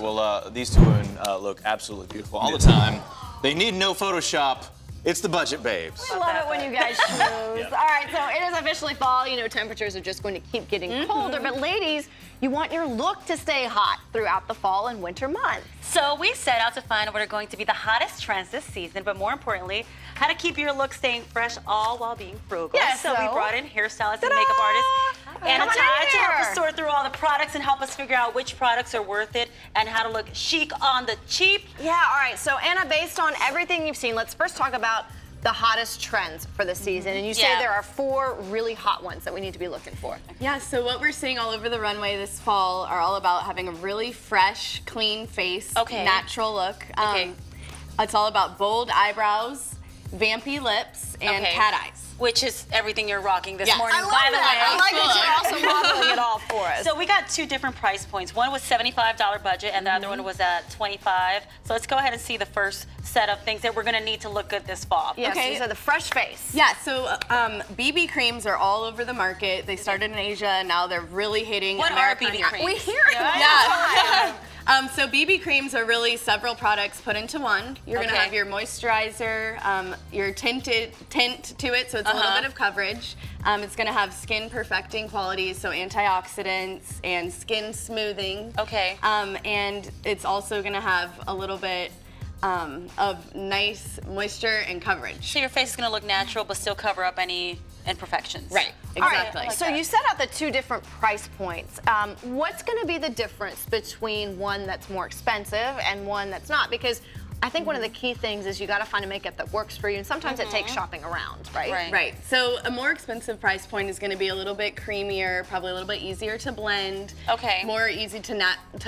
Well, these two women look absolutely beautiful all the time. They need no Photoshop. It's the budget babes. I love it when you guys schmooze. All right, so it is officially fall. You know, temperatures are just going to keep getting colder. But ladies, you want your look to stay hot throughout the fall and winter months. So we set out to find what are going to be the hottest trends this season, but more importantly, how to keep your look staying fresh all while being frugal. Yes, so we brought in hairstylist and makeup artist Anna Come on Todd in to help here. us sort through all the products and help us figure out which products are worth it and how to look chic on the cheap. Yeah, all right. So Anna, based on everything you've seen, let's first talk about the hottest trends for the season. And you say there are 4 really hot ones that we need to be looking for. Yeah, so what we're seeing all over the runway this fall are all about having a really fresh, clean face, natural look. It's all about bold eyebrows, vampy lips, and cat eyes. Which is everything you're rocking this morning, I love by the way. I like that you're also modeling it all for us. So we got 2 different price points. One was $75 budget and the other one was at $25. So let's go ahead and see the first set of things that we're gonna need to look good this fall. Yes, these are the fresh face. Yeah, so BB creams are all over the market. They started in Asia and now they're really hitting America. What are BB creams? We hear it. Yeah. So BB creams are really several products put into one. You're gonna have your moisturizer, your tint to it, so it's a little bit of coverage. It's gonna have skin perfecting qualities, so antioxidants and skin smoothing. And it's also gonna have a little bit of nice moisture and coverage. So your face is gonna look natural but still cover up any imperfections. Right, exactly. So you set out the 2 different price points. What's going to be the difference between one that's more expensive and one that's not? Because I think one of the key things is you got to find a makeup that works for you, and sometimes it takes shopping around, right? Right. So a more expensive price point is going to be a little bit creamier, probably a little bit easier to blend. More easy to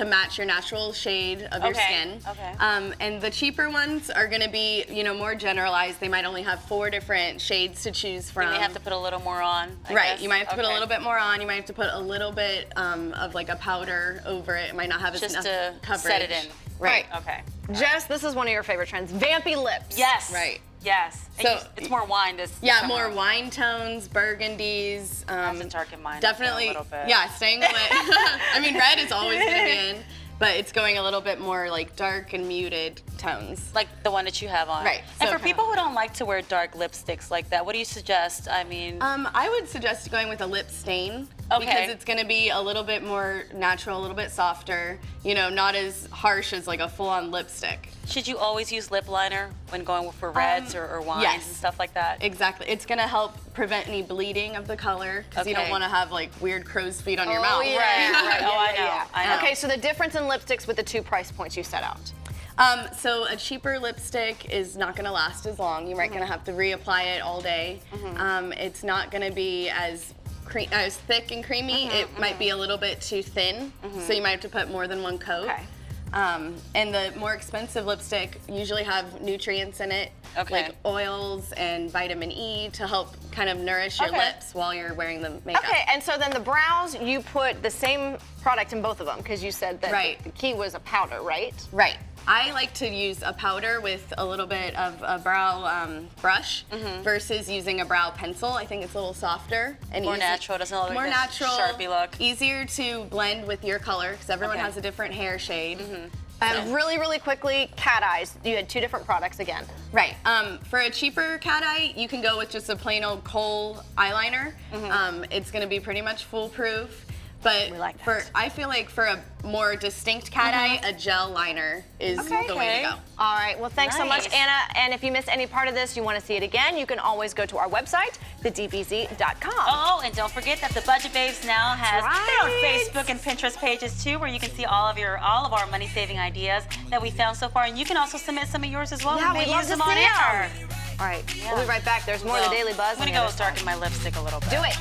match your natural shade of your skin. And the cheaper ones are going to be, you know, more generalized. They might only have 4 different shades to choose from. You may have to put a little more on. I guess. You might have to put a little bit more on. You might have to put a little bit of like a powder over it. It might not have enough to coverage. Set it in. Right. Okay. Jess, this is one of your favorite trends, vampy lips. Yes. Right. Yes. So it's more wine this Yeah, summer. more wine tones, burgundies. That's a dark in mine. Definitely. A little bit. Yeah, staying away. I mean, red is always going to be in, but it's going a little bit more like dark and muted tones. Like the one that you have on. Right. And So for people who don't like to wear dark lipsticks like that, what do you suggest? I mean, I would suggest going with a lip stain because it's going to be a little bit more natural, a little bit softer, you know, not as harsh as like a full-on lipstick. should you always use lip liner when going for reds or wines and stuff like that? Exactly. It's going to help prevent any bleeding of the color because you don't want to have like weird crow's feet on your mouth. Yeah. Right. I know. Okay, so the difference in lipsticks with the 2 price points you set out. So a cheaper lipstick is not going to last as long. You're going to have to reapply it all day. It's not going to be as thick and creamy. It might be a little bit too thin, so you might have to put more than 1 coat. And the more expensive lipstick usually have nutrients in it, like oils and vitamin E to help kind of nourish your lips while you're wearing the makeup. Okay, and so then the brows, you put the same product in both of them because you said that the key was a powder, right? Right. I like to use a powder with a little bit of a brow brush versus using a brow pencil. I think it's a little softer and more natural. Doesn't look more like natural, Sharpie look. Easier to blend with your color because everyone has a different hair shade. Really, really quickly, cat eyes. You had 2 different products again. Right. For a cheaper cat eye, you can go with just a plain old kohl eyeliner. It's going to be pretty much foolproof. But I feel like for a more distinct cat eye, a gel liner is the way to go. All right. Well, thanks so much, Anna. And if you missed any part of this, you want to see it again, you can always go to our website, thedbz.com. Oh, and don't forget that the Budget Babes now has their own Facebook and Pinterest pages too, where you can see all of our money-saving ideas that we found so far, and you can also submit some of yours as well. Yeah, we we'd may love use to them on see air. All right. We'll be right back. There's more of the Daily Buzz. I'm gonna go darken my lipstick a little bit. Do it.